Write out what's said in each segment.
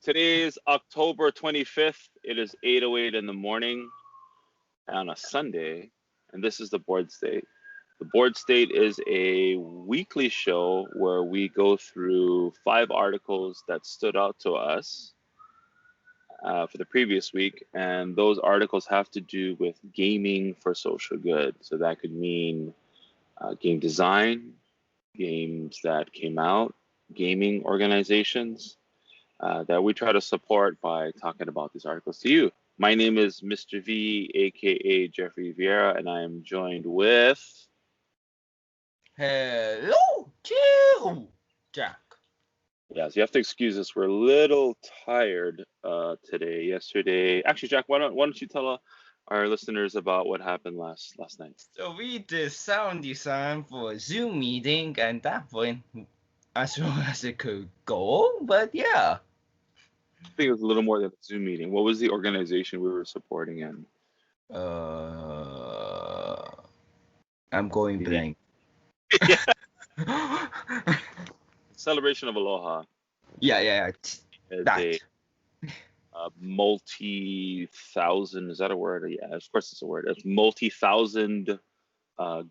Today is October 25th. It is 8:08 in the morning on a Sunday, and this is the Board State. The Board State is a weekly show where we go through 5 articles that stood out to us for the previous week, and those articles have to do with gaming for social good. So that could mean game design, games that came out, gaming organizations, that we try to support by talking about these articles to you. My name is Mr. V, aka Jeffrey Vierra, and I am joined with. Hello, Jack. Yeah, so you have to excuse us. We're a little tired today. Yesterday, actually, Jack, why don't you tell our listeners about what happened last night? So we did sound design for a Zoom meeting, and that went as well as it could go. But yeah. I think it was a little more than a Zoom meeting. What was the organization we were supporting in? I'm going blank. Celebration of Aloha. Yeah. That. Multi-thousand, is that a word? Yeah, of course it's a word. It's multi-thousand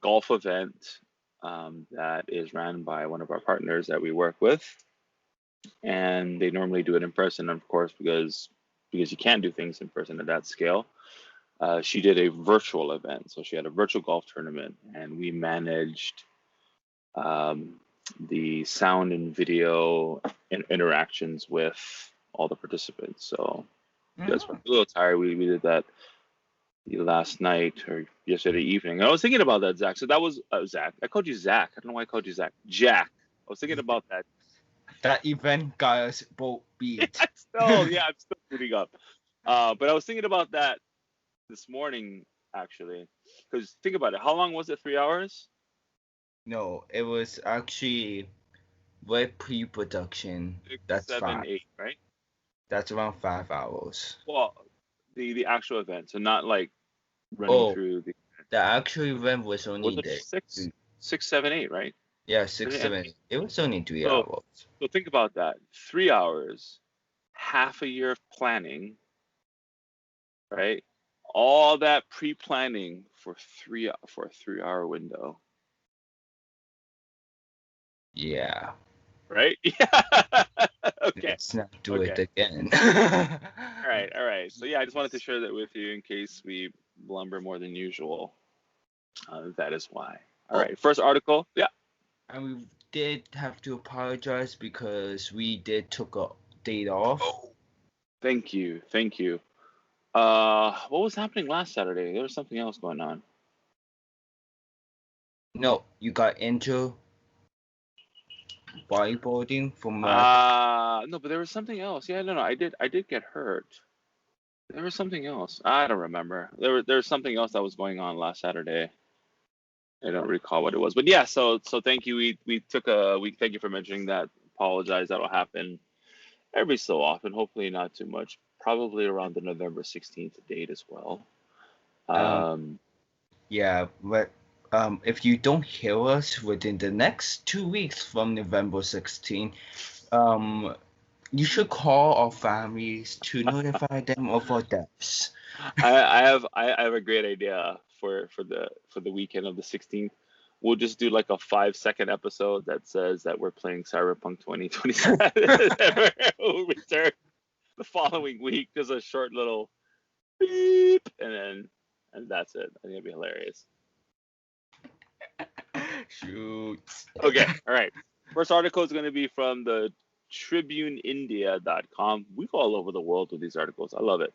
golf event that is ran by one of our partners that we work with. And they normally do it in person, of course, because you can't do things in person at that scale. She did a virtual event. So she had a virtual golf tournament, and we managed the sound and video interactions with all the participants. So you guys were a little tired. We did that last night or yesterday evening. And I was thinking about that, Zach. So that was Zach. I called you Zach. I don't know why I called you Zach. Jack. I was thinking about that. That event got us both beat. I'm still booting up. But I was thinking about that this morning, actually. Because think about it. How long was it? 3 hours? No, it was actually with pre-production. 6, That's 7, 5. 8, right? That's around 5 hours. Well, the actual event, so not like running through the. The actual event was only 6, 7, 8, right? Yeah, 6, 7, 8. It was only 3 hours. So think about that. 3 hours, half a year of planning, right? All that pre-planning for a 3-hour window. Yeah. Right? Yeah. Okay. Let's not do it again. All right. So yeah, I just wanted to share that with you in case we blumber more than usual. That is why. All right. First article. Yeah. And we did have to apologize because we did took a date off. Oh, thank you. What was happening last Saturday? There was something else going on. No, you got into bodyboarding from no, but there was something else. Yeah, no, I did get hurt. There was something else. I don't remember. There was something else that was going on last Saturday. I don't recall what it was, but yeah. So thank you. We took a week. Thank you for mentioning that. Apologize. That'll happen every so often. Hopefully not too much. Probably around the November 16th date as well. Yeah, but if you don't hear us within the next 2 weeks from November 16th, you should call our families to notify them of our deaths. I have a great idea for the weekend of the 16th. We'll just do like a 5-second episode that says that we're playing Cyberpunk 2027. We'll return the following week. Just a short little beep, and that's it. I think it'd be hilarious. Shoot. Okay. All right. First article is going to be from the TribuneIndia.com. We go all over the world with these articles. I love it.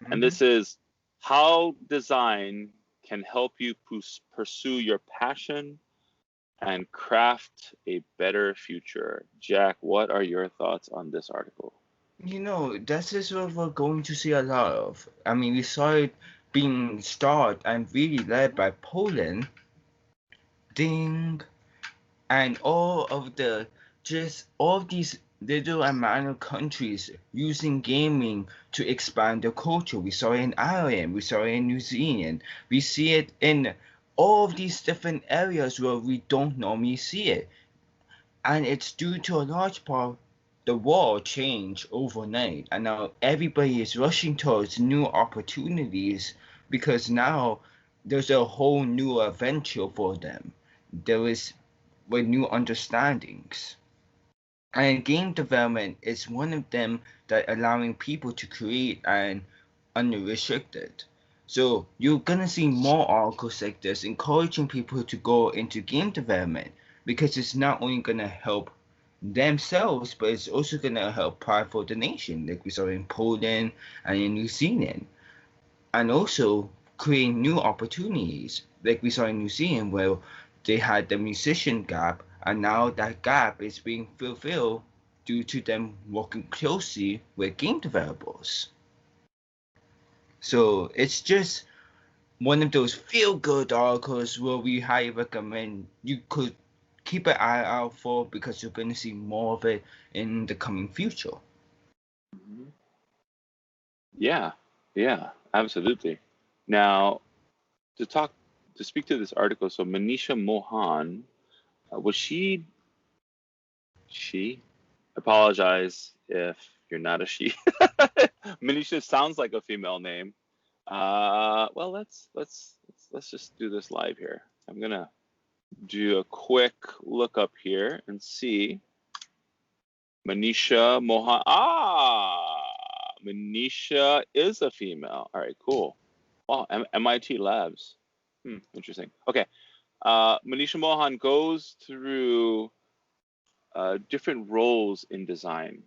Mm-hmm. And this is how design can help you pursue your passion and craft a better future. Jack, what are your thoughts on this article? This is what we're going to see a lot of. I mean, we saw it being started and really led by Poland. Ding. And all of these little and minor countries using gaming to expand their culture. We saw it in Ireland, we saw it in New Zealand, we see it in all of these different areas where we don't normally see it. And it's due to a large part the world changed overnight, and now everybody is rushing towards new opportunities because now there's a whole new adventure for them. There is with new understandings. And game development is one of them that allowing people to create and unrestricted. So you're gonna see more articles like this encouraging people to go into game development because it's not only gonna help themselves, but it's also gonna help pride for the nation, like we saw in Poland and in New Zealand, and also create new opportunities, like we saw in New Zealand where they had the musician gap, and now that gap is being fulfilled due to them working closely with game developers. So it's just one of those feel-good articles where we highly recommend you could keep an eye out for because you're going to see more of it in the coming future. Yeah, absolutely. Now, to speak to this article, so Manisha Mohan, was she? Apologize if you're not a she. Manisha sounds like a female name. Well, let's just do this live here. I'm gonna do a quick look up here and see. Manisha Mohan. Manisha is a female. All right, cool. Wow, MIT Labs. Interesting. Okay. Manisha Mohan goes through different roles in design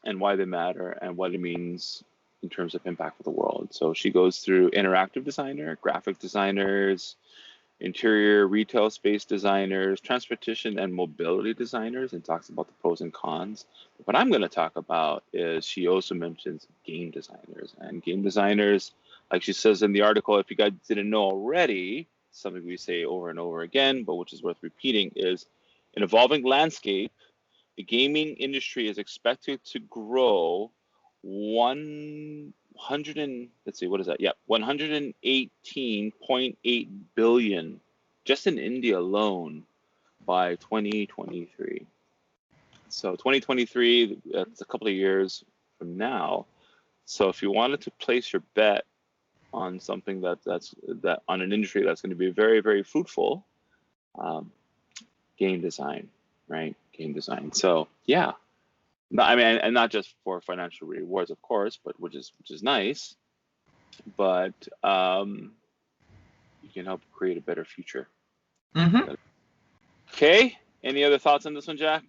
and why they matter and what it means in terms of impact for the world. So she goes through interactive designer, graphic designers, interior retail space designers, transportation and mobility designers, and talks about the pros and cons. But what I'm going to talk about is she also mentions game designers. And game designers, like she says in the article, if you guys didn't know already, something we say over and over again, but which is worth repeating, is an evolving landscape. The gaming industry is expected to grow 118.8 billion just in India alone by 2023. So 2023, that's a couple of years from now. So if you wanted to place your bet on something that's on an industry that's going to be very, very fruitful, game design, right? Game design. So yeah, I mean, and not just for financial rewards, of course, but which is nice, but you can help create a better future. Mm-hmm. Okay. Any other thoughts on this one, Jack?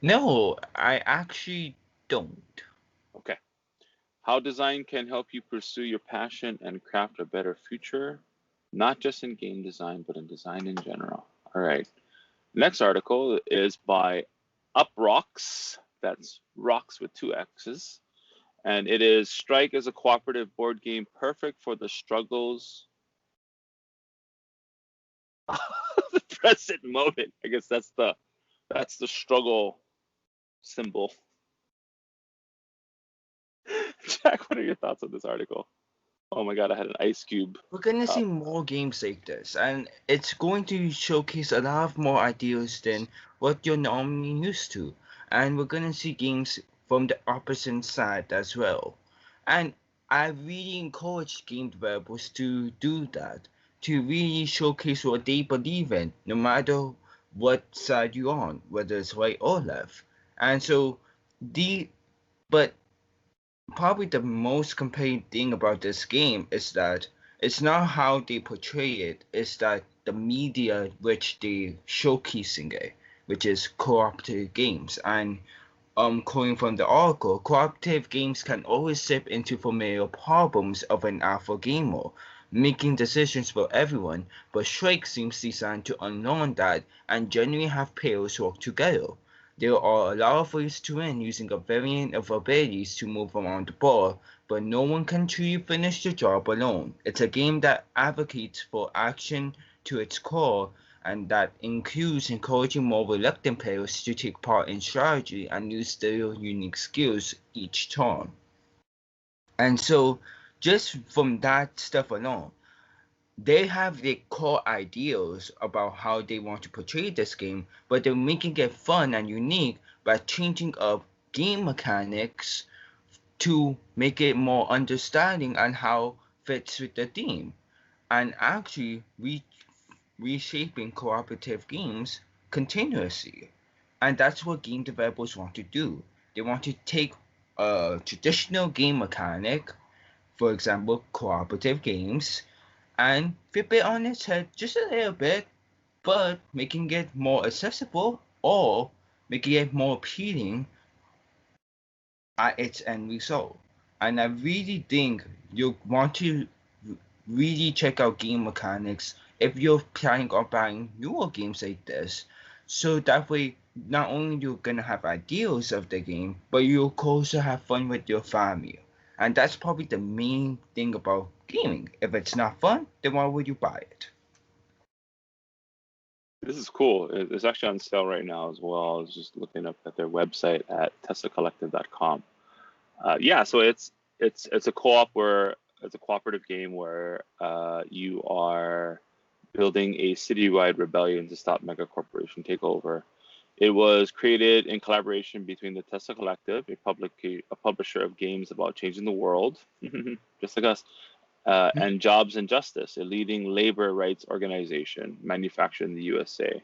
No, I actually don't. Okay. How design can help you pursue your passion and craft a better future, not just in game design, but in design in general. All right. Next article is by UpRocks. That's rocks with 2 X's. And it is Strike as a cooperative board game perfect for the struggles the present moment. I guess that's the struggle symbol. Jack, what are your thoughts on this article? Oh my god, I had an ice cube. We're gonna see more games like this, and it's going to showcase a lot of more ideas than what you're normally used to. And we're gonna see games from the opposite side as well. And I really encourage game developers to do that, to really showcase what they believe in, no matter what side you're on, whether it's right or left. And so but probably the most compelling thing about this game is that it's not how they portray it, it's that the media which they showcasing it, which is cooperative games. And quoting from the article, cooperative games can always slip into familiar problems of an alpha gamer, making decisions for everyone, but Shrike seems designed to unlearn that and genuinely have players work together. There are a lot of ways to win using a variant of abilities to move around the board, but no one can truly finish the job alone. It's a game that advocates for action to its core, and that includes encouraging more reluctant players to take part in strategy and use their unique skills each turn. And so, just from that stuff alone, they have their core ideas about how they want to portray this game, but they're making it fun and unique by changing up game mechanics to make it more understanding and how fits with the theme, and actually reshaping cooperative games continuously. And that's what game developers want to do. They want to take a traditional game mechanic, for example, cooperative games, and flip it on its head just a little bit, but making it more accessible or making it more appealing at its end result. And I really think you want to really check out game mechanics if you're planning on buying newer games like this. So that way, not only you're gonna have ideas of the game, but you'll also have fun with your family. And that's probably the main thing about gaming. If it's not fun, then why would you buy it? This is cool. It's actually on sale right now as well. I was just looking up at their website at teslacollective.com. Yeah, so it's a co-op where it's a cooperative game where you are building a citywide rebellion to stop mega corporation takeover. It was created in collaboration between the Tesla Collective, a publisher of games about changing the world, just like us, and Jobs and Justice, a leading labor rights organization manufactured in the USA,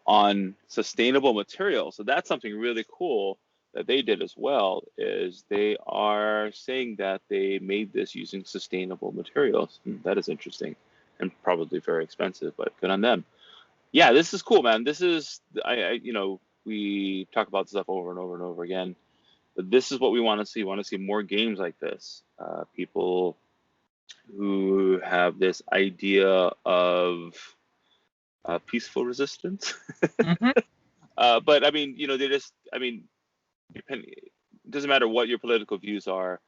on sustainable materials. So that's something really cool that they did as well, is they are saying that they made this using sustainable materials. That is interesting and probably very expensive, but good on them. Yeah, this is cool, man. This is, we talk about this stuff over and over and over again, but this is what we want to see. We want to see more games like this. People who have this idea of peaceful resistance. But I mean, they just, it doesn't matter what your political views are,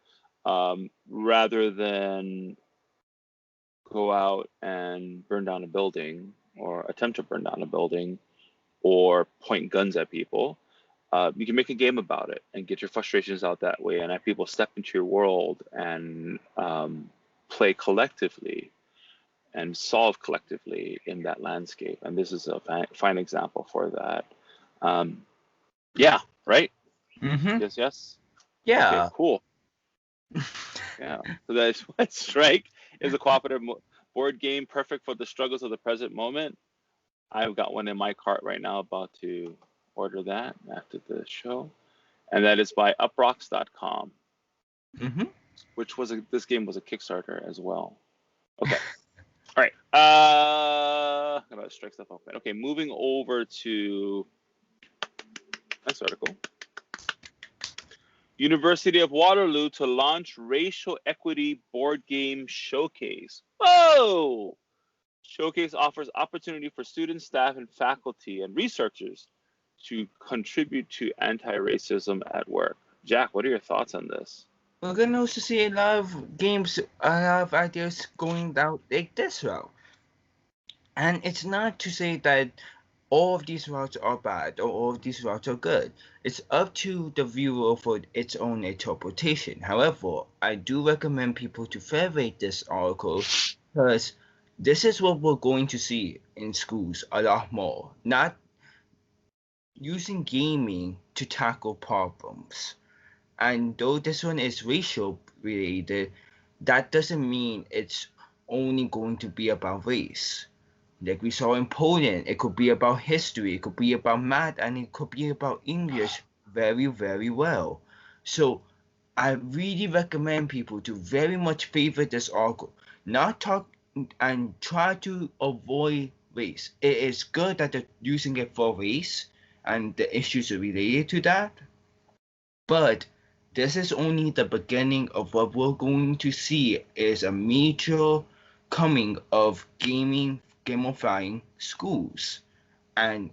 rather than go out and burn down a building or attempt to burn down a building or point guns at people, you can make a game about it and get your frustrations out that way and have people step into your world and play collectively and solve collectively in that landscape. And this is a fine example for that. Yeah, right? Yes. Yeah. Okay, cool. Yeah. So that's what Strike is, a cooperative board game perfect for the struggles of the present moment. I've got one in my cart right now, about to order that after the show. And that is by uprocks.com, which was this game was a Kickstarter as well. Okay. All right. I'm going to strike stuff open. Okay, moving over to this article. University of Waterloo to launch racial equity board game showcase. Whoa! Showcase offers opportunity for students, staff, and faculty and researchers to contribute to anti-racism at work. Jack, what are your thoughts on this? We're gonna also see a lot of games, a lot of ideas going down like this route. And it's not to say that all of these routes are bad or all of these routes are good. It's up to the viewer for its own interpretation. However, I do recommend people to favorite this article because this is what we're going to see in schools a lot more. Not using gaming to tackle problems. And though this one is racial related, that doesn't mean it's only going to be about race. Like we saw in Poland, it could be about history, it could be about math, and it could be about English very, very well. So I really recommend people to very much favor this article. Not talk and try to avoid race. It is good that they're using it for race and the issues related to that. But this is only the beginning of what we're going to see is a major coming of gamifying schools. And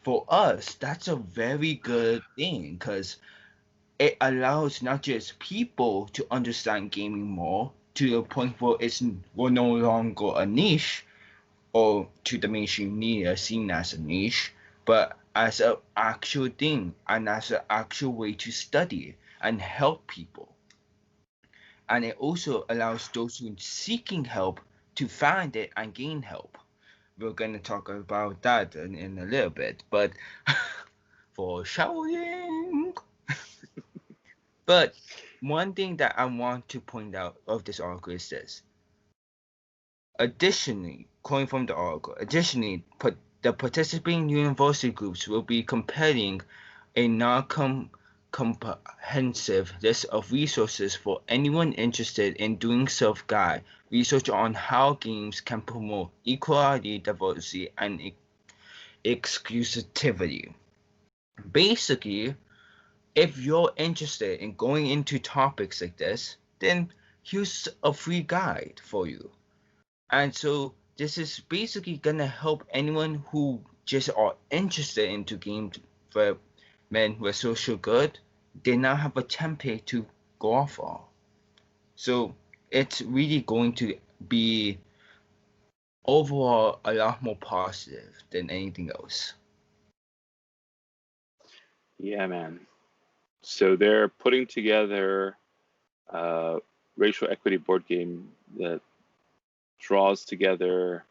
for us, that's a very good thing because it allows not just people to understand gaming more to the point where we're no longer a niche or to the mainstream media seen as a niche, but as an actual thing and as an actual way to study and help people. And it also allows those who are seeking help to find it and gain help. We're going to talk about that in a little bit, but for shouting. But one thing that I want to point out of this article is this. Additionally, quoting from the article, the participating university groups will be compiling a non-comprehensive list of resources for anyone interested in doing self-guide research on how games can promote equality, diversity, and exclusivity. Basically, if you're interested in going into topics like this, then here's a free guide for you. And so this is basically gonna help anyone who just are interested into game development with social good. They now have a template to go off of. So it's really going to be overall a lot more positive than anything else. Yeah, man. So they're putting together a racial equity board game that draws together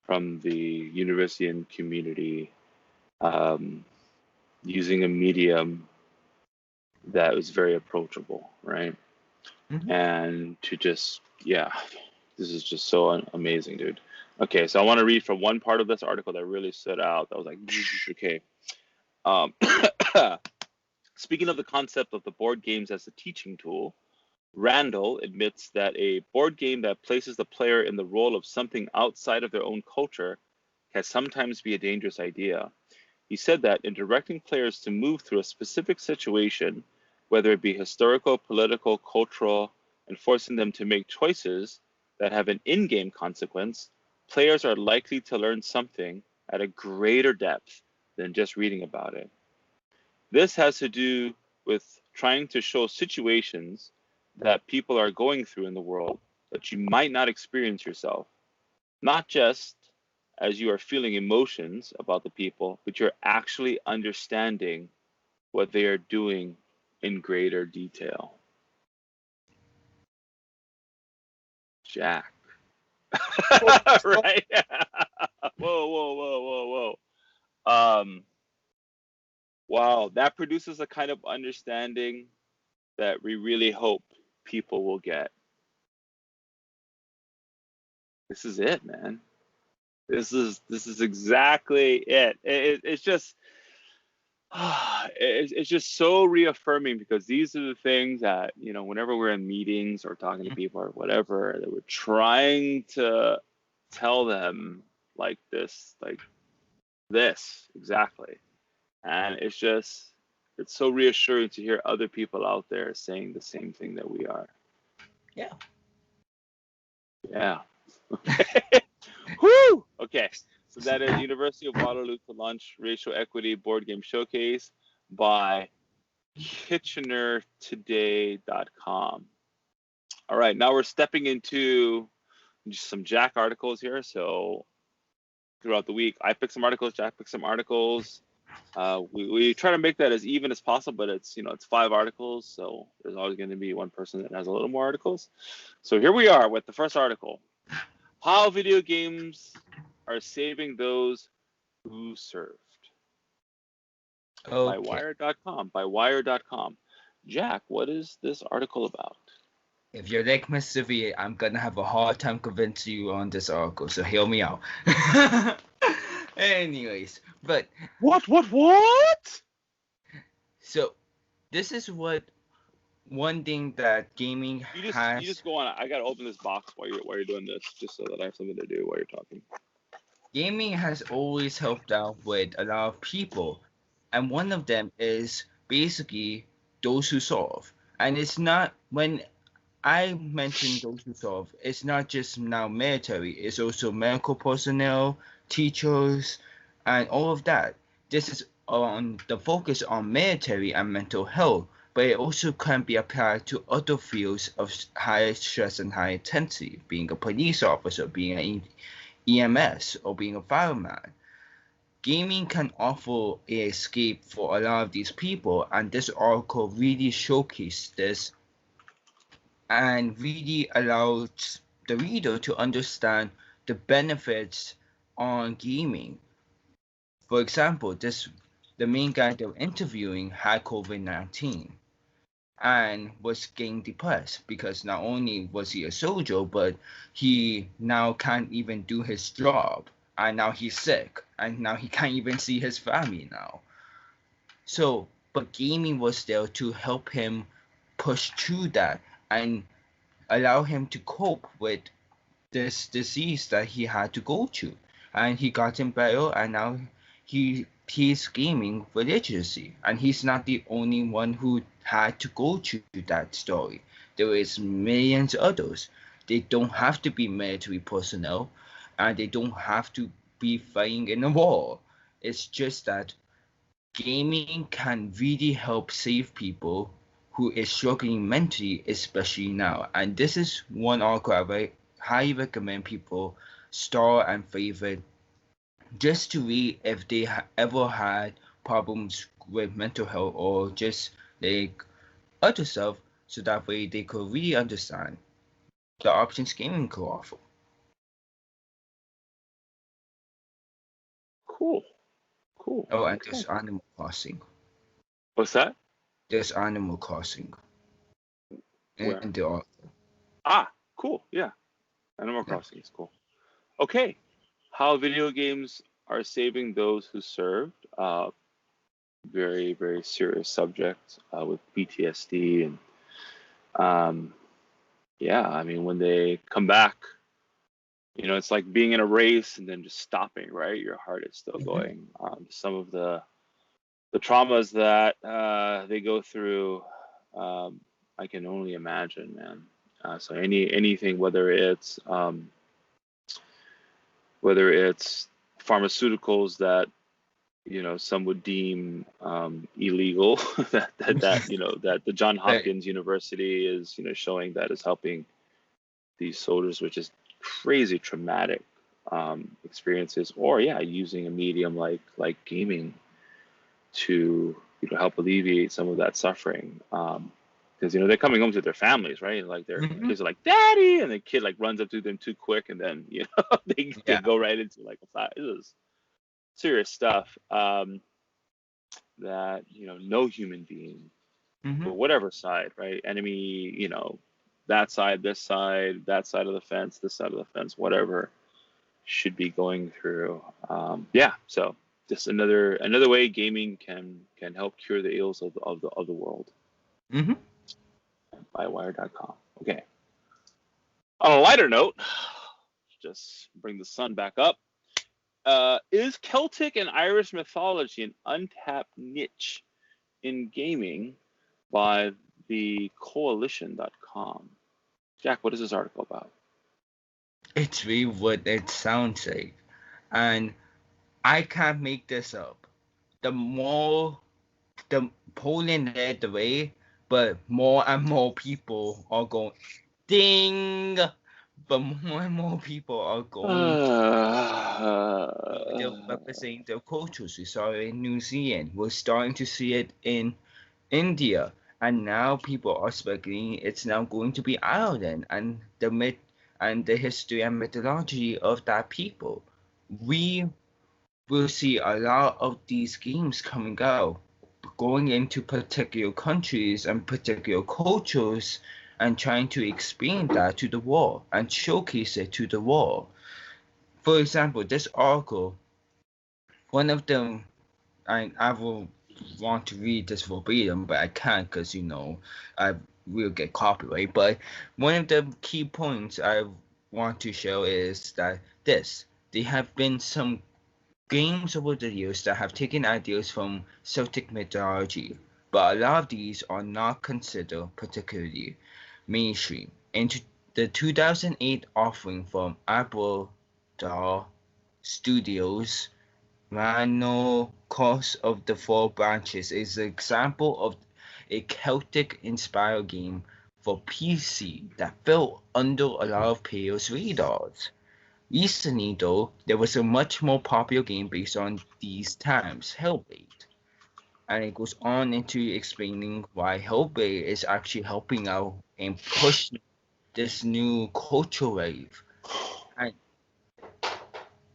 from the university and community, using a medium that was very approachable, right? Mhm. And to just, yeah, this is just so amazing, dude. Okay, so I want to read from one part of this article that really stood out. That was like, okay. Speaking of the concept of the board games as a teaching tool, Randall admits that a board game that places the player in the role of something outside of their own culture can sometimes be a dangerous idea. He said that in directing players to move through a specific situation, whether it be historical, political, cultural, and forcing them to make choices that have an in-game consequence, players are likely to learn something at a greater depth than just reading about it. This has to do with trying to show situations that people are going through in the world that you might not experience yourself, not just as you are feeling emotions about the people, but you're actually understanding what they are doing in greater detail. Jack. Right? Whoa. Wow, that produces a kind of understanding that we really hope people will get. This is it, man. This is exactly it. It's just it's just so reaffirming, because these are the things that, you know, whenever we're in meetings or talking to people or whatever, that we're trying to tell them like this exactly. And it's so reassuring to hear other people out there saying the same thing that we are. Yeah. Whoo! Okay, so that is University of Waterloo to launch Racial Equity Board Game Showcase by KitchenerToday.com. All right, now we're stepping into just some Jack articles here. So throughout the week, I picked some articles, Jack picked some articles. We try to make that as even as possible, but it's 5 articles, so there's always going to be one person that has a little more articles. So here we are with the first article: How video games are saving those who served. Okay. By Wire.com. Jack, what is this article about? If you're like Mr. V, I'm gonna have a hard time convincing you on this article, so hear me out. Anyways, but What? So this is what one thing that gaming has. You just go on. I gotta open this box while you're doing this, just so that I have something to do while you're talking. Gaming has always helped out with a lot of people, and one of them is basically those who solve. And it's not, when I mention those who solve, it's not just now military, it's also medical personnel, teachers, and all of that. This is on the focus on military and mental health, but it also can be applied to other fields of high stress and high intensity, being a police officer, being an EMS, or being a fireman. Gaming can offer an escape for a lot of these people, and this article really showcased this and really allows the reader to understand the benefits on gaming. For example, this the main guy they were interviewing had COVID-19 and was getting depressed because not only was he a soldier, but he now can't even do his job, and now he's sick, and now he can't even see his family now. So, but gaming was there to help him push through that and allow him to cope with this disease that he had to go through. And he got him better, and now he's gaming religiously. And he's not the only one who had to go through that story. There is millions others. They don't have to be military personnel, and they don't have to be fighting in a war. It's just that gaming can really help save people who is struggling mentally, especially now. And this is one article I highly recommend people start and favorite just to read if they ever had problems with mental health or just like other stuff, so that way they could really understand the options gaming could offer. Cool. Oh, and Okay. there's Animal Crossing. What's that? There's Animal Crossing. Where? And there are. Ah, cool. Yeah. Animal Yeah. Crossing is cool. Okay. How video games are saving those who served. Very, very serious subject with PTSD. And yeah, I mean, when they come back, you know, it's like being in a race and then just stopping, right? Your heart is still going. Some of the traumas that they go through, I can only imagine, man. So anything, whether it's pharmaceuticals that, you know, some would deem illegal, that you know, that the John Hopkins University is, you know, showing that is helping these soldiers, which is crazy traumatic experiences, or yeah, using a medium like gaming to, you know, help alleviate some of that suffering. Because you know, they're coming home to their families, right? And like their kids are like, "Daddy," and the kid like runs up to them too quick, and then you know they go right into like a fight. It was serious stuff that, you know, no human being, for whatever side, right? Enemy, you know, that side, this side, that side of the fence, this side of the fence, whatever, should be going through. Yeah, so just another way gaming can help cure the ills of the world. By wire.com. Okay. On a lighter note, just bring the sun back up. Is Celtic and Irish mythology an untapped niche in gaming? By the coalition.com. Jack, what is this article about? It's really what it sounds like. And I can't make this up. The Poland led the way, but more and more people are going ding. But more and more people are going. They're representing their cultures. We saw it in New Zealand. We're starting to see it in India, and now people are speculating it's now going to be Ireland and the myth and the history and mythology of that people. We will see a lot of these games coming out, going into particular countries and particular cultures and trying to explain that to the world and showcase it to the world. For example, this article, one of them, I will want to read this verbatim, but I can't because, you know, I will get copyright. But one of the key points I want to show is that there have been some games over the years that have taken ideas from Celtic mythology, but a lot of these are not considered particularly mainstream. In the 2008 offering from Aberdar Studios, Mano Cross of the Four Branches is an example of a Celtic-inspired game for PC that fell under a lot of players' radars. Recently, though, there was a much more popular game based on these times, Hellblade. And it goes on into explaining why Hellblade is actually helping out and pushing this new culture wave. And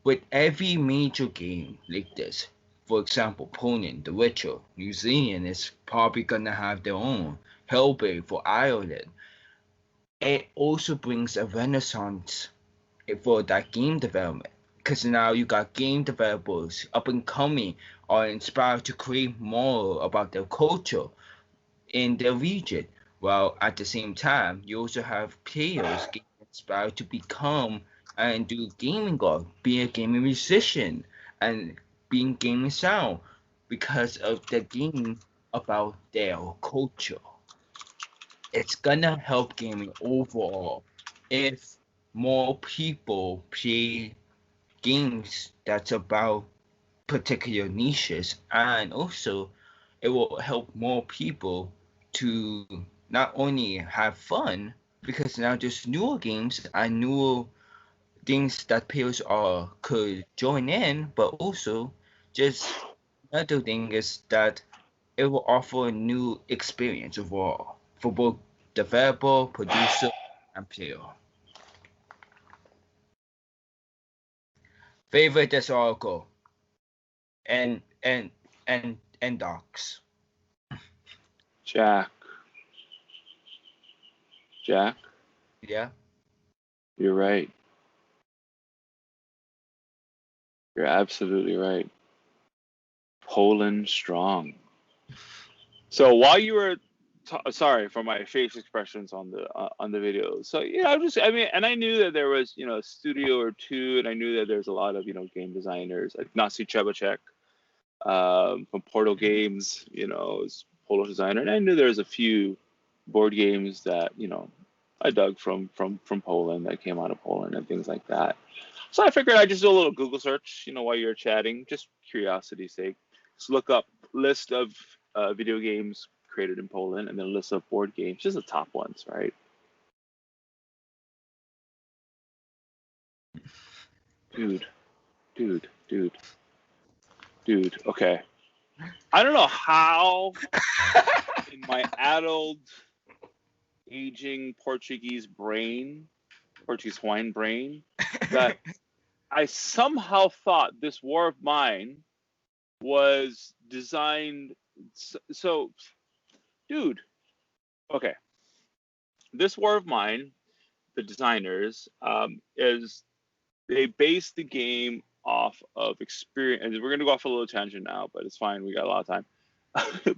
with every major game like this, For example, Poland, The Witcher. New Zealand is probably gonna have their own. Hellblade for Ireland. It also brings a renaissance for that game development. Because now you got game developers up and coming are inspired to create more about their culture in their region. While at the same time, you also have players getting inspired to become and do gaming art, be a gaming musician, and being gaming sound because of the game about their culture. It's gonna help gaming overall if more people play games that's about particular niches, and also it will help more people to not only have fun, because now there's newer games and newer things that players are could join in, but also just another thing is that it will offer a new experience overall for both developer, producer, and player. Favorite is Oracle and Docs. Jack, Yeah. you're right. You're absolutely right. Poland strong. So while you were sorry for my face expressions on the video. So yeah, I mean, and I knew that there was a studio or two, and I knew that there's a lot of game designers like Nasi Trebacek from Portal Games, is Polish designer, and I knew there was a few board games that I dug from Poland that came out of Poland and things like that. So I figured I'd just do a little Google search, while you're chatting, just curiosity's sake. Just look up list of video games created in Poland, and then a list of board games, just the top ones, right? Dude. Okay. I don't know how in my adult aging Portuguese wine brain, that I somehow thought this war of mine was designed. So, dude, okay. This war of mine, the designers, is they based the game off of experience. And we're gonna go off a little tangent now, but it's fine. We got a lot of time.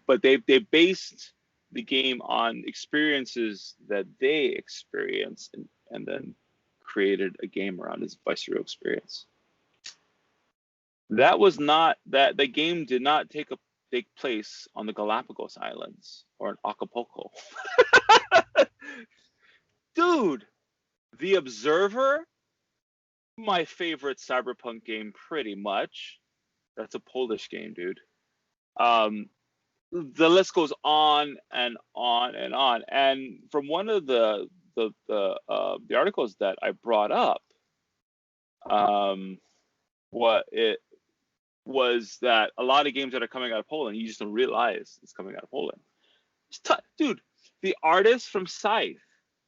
But they based the game on experiences that they experienced, and then created a game around his visceral experience. That was not that the game did not take place on the Galapagos Islands or in Acapulco. Dude, The Observer, my favorite cyberpunk game, pretty much. That's a Polish game, dude. The list goes on and on and on. And from one of the articles that I brought up, what it was that a lot of games that are coming out of Poland, you just don't realize it's coming out of Poland. Dude, the artist from Scythe.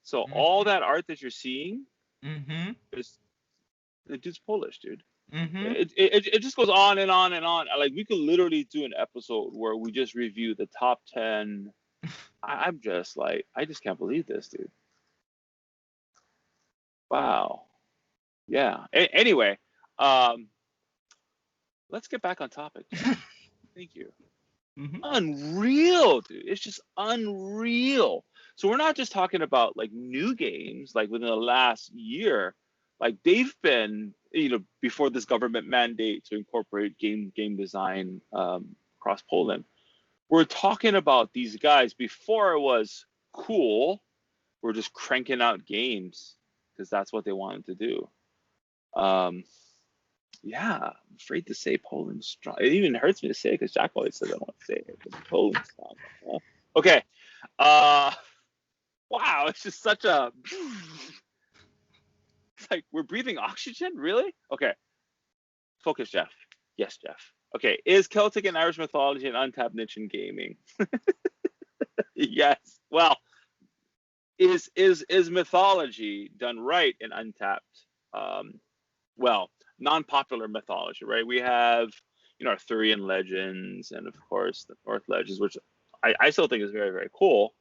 So all that art that you're seeing is the dude's Polish, dude. It just goes on and on and on. Like, we could literally do an episode where we just review the top 10. I'm just like, I just can't believe this, dude. Wow. Yeah. Anyway, let's get back on topic. Thank you. Unreal, dude. It's just unreal. So we're not just talking about like new games, like within the last year. Like, they've been, before this government mandate to incorporate game design across Poland. We're talking about these guys before it was cool. We're just cranking out games because that's what they wanted to do. Yeah, I'm afraid to say Poland's strong. It even hurts me to say it because Jack always says I don't want to say it. Poland's strong. Okay. Wow, it's just such a. It's like we're breathing oxygen, really? Okay. Focus, Jeff. Yes, Jeff. Okay. Is Celtic and Irish mythology an untapped niche in gaming? Yes. Well, is mythology done right in untapped? Well, non-popular mythology, right? We have Arthurian legends, and of course the North legends, which I still think is very, very cool.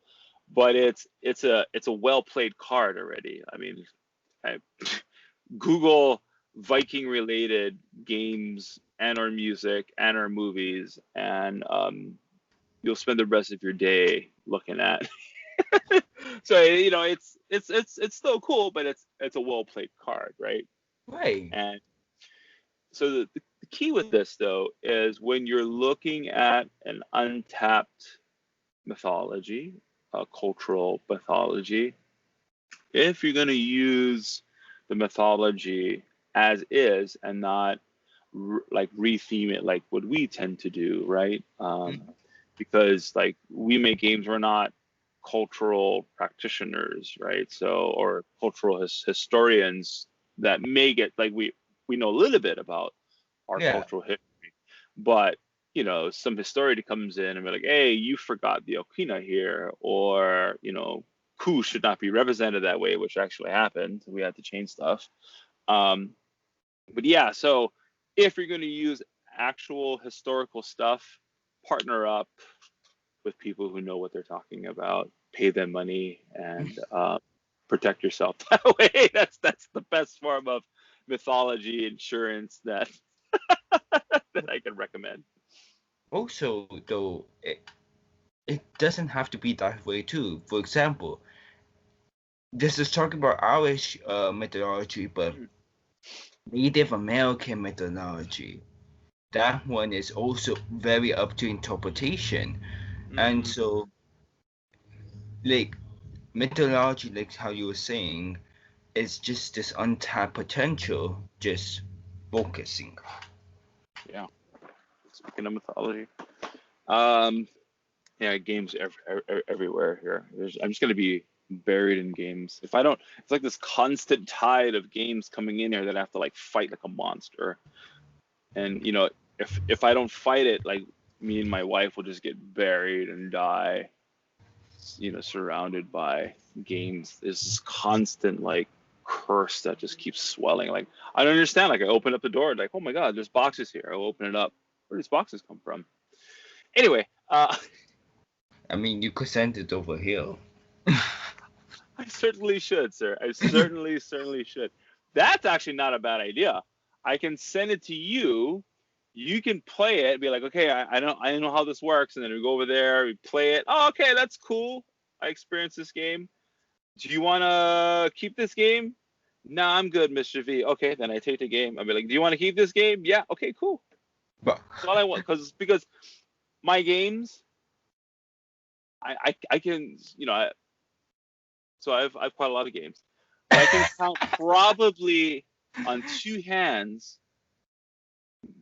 But it's a well played card already. I mean, Google Viking related games and or music and or movies, and you'll spend the rest of your day looking at. So it's still cool, but it's a well played card, right? Right. And so the key with this though is when you're looking at an untapped mythology, a cultural mythology, if you're going to use the mythology as is and not like retheme it like what we tend to do, right? Because like we make games, we're not cultural practitioners, right? So, or cultural historians that may get like we know a little bit about our Yeah. cultural history, but some historian comes in and be like, hey, you forgot the Okina here, or Ku should not be represented that way, which actually happened. We had to change stuff. But yeah, so if you're going to use actual historical stuff, partner up with people who know what they're talking about, pay them money, and protect yourself that way. That's the best form of mythology insurance that that I can recommend. Also, though, it doesn't have to be that way too. For example, this is talking about Irish methodology, but Native American methodology, that one is also very up to interpretation. And so, like, methodology, like how you were saying, is just this untapped potential, just focusing. Yeah. Speaking of mythology, yeah, games everywhere here. I'm just gonna be buried in games. If I don't, it's like this constant tide of games coming in here that I have to like fight like a monster. And if I don't fight it, like me and my wife will just get buried and die. Surrounded by games. There's this constant like curse that just keeps swelling. Like I don't understand. Like I open up the door, like, oh my god, there's boxes here. I'll open it up. Where do these boxes come from? Anyway, I mean, you could send it over here. I certainly should, sir. I certainly should. That's actually not a bad idea. I can send it to you. You can play it and be like, okay, I know how this works, and then we go over there, we play it. Oh, okay, that's cool. I experienced this game. Do you want to keep this game? No, I'm good, Mr. V. Okay, then I take the game. I'll be like, do you want to keep this game? Yeah. Okay, cool. But That's all I want, because my games, I can, so I've quite a lot of games. But I can count probably on two hands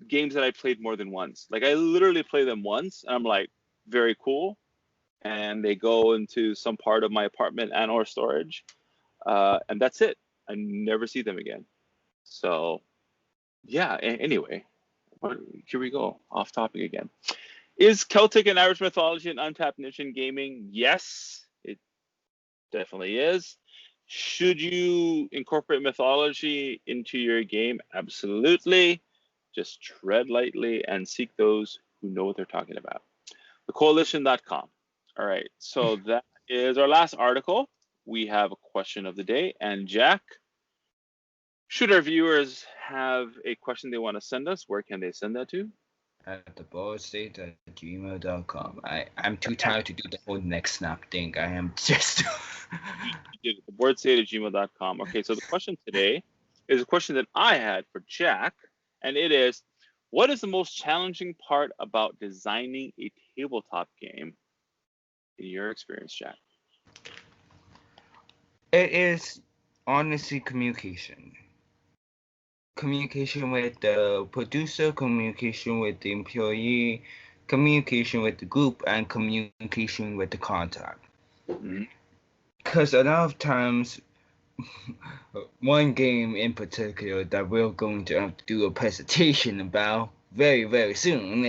games that I played more than once. Like I literally play them once, and I'm like, very cool. And they go into some part of my apartment and or storage, and that's it. I never see them again. So, yeah. Anyway, here we go. Off topic again. Is Celtic and Irish mythology an untapped niche in gaming? Yes, it definitely is. Should you incorporate mythology into your game? Absolutely. Just tread lightly and seek those who know what they're talking about. Thecoalition.com. All right, so that is our last article. We have a question of the day. And Jack, should our viewers have a question they want to send us, where can they send that to? At theboardstate@gmail.com. I'm too tired to do the whole neck snap thing. I am just. You did it, theboardstate@gmail.com. Okay, so the question today is a question that I had for Jack, and it is, what is the most challenging part about designing a tabletop game in your experience, Jack? It is honestly communication. Communication with the producer, communication with the employee, communication with the group, and communication with the contact. Because a lot of times, one game in particular that we're going to have to do a presentation about very, very soon.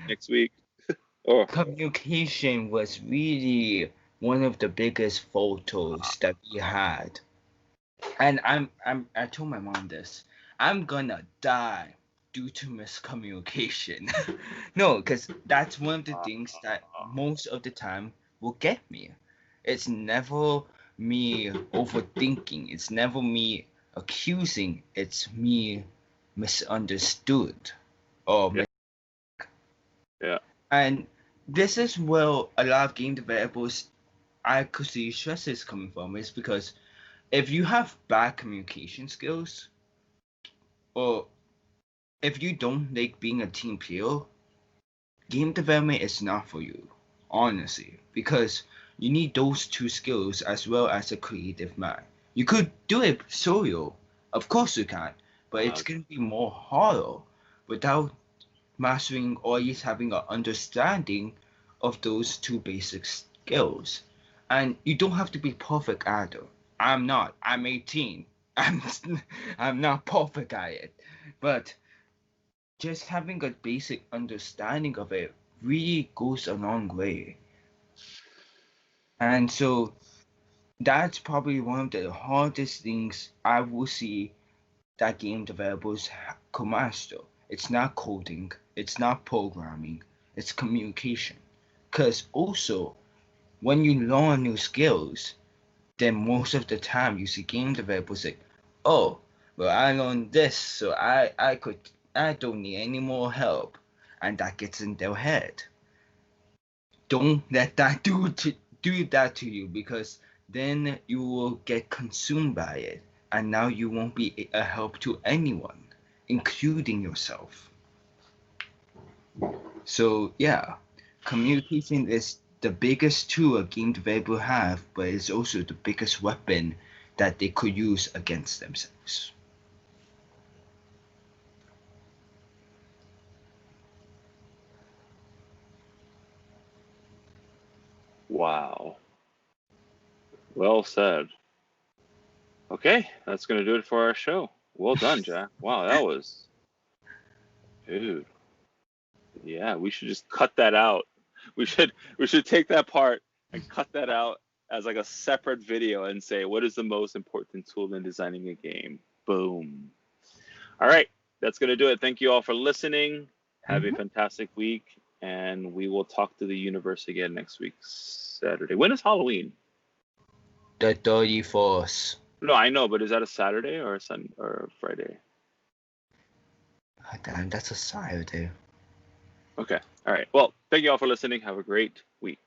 Next week. Oh. Communication was really one of the biggest photos that we had. And I told my mom this. I'm gonna die due to miscommunication. No, because that's one of the things that Uh, most of the time will get me. It's never me overthinking, it's never me accusing, it's me misunderstood or yeah, yeah, and this is where a lot of game developers I could see stress is coming from is because if you have bad communication skills or if you don't like being a team player, game development is not for you, honestly, because you need those two skills as well as a creative mind. You could do it solo, of course you can, but it's uh, gonna be more harder without mastering or at least having an understanding of those two basic skills. And you don't have to be perfect either. I'm not. I'm 18. I'm I'm not perfect at it, but just having a basic understanding of it really goes a long way. And so that's probably one of the hardest things I will see that game developers could master. It's not coding, it's not programming, it's communication. Because also, when you learn new skills, then most of the time you see game developers say, oh, well, I learned this, so I don't need any more help. And that gets in their head. Don't let that do that to you because then you will get consumed by it and now you won't be a help to anyone, including yourself. So yeah, communication is the biggest tool a game developer have, but it's also the biggest weapon that they could use against themselves. wow. Well said. Okay, that's gonna do it for our show. Well done, Jack. Wow, that was, dude. Yeah, we should just cut that out. We should take that part and cut that out as like a separate video and say what is the most important tool in designing a game. Boom. All right, that's gonna do it. Thank you all for listening. Have a Mm-hmm. fantastic week, and we will talk to the universe again next week, Saturday. When is Halloween? The 31st. No, I know, but is that a Saturday or a Sun or a Friday? Oh, damn, that's a Saturday. Okay. All right. Well, thank you all for listening. Have a great week.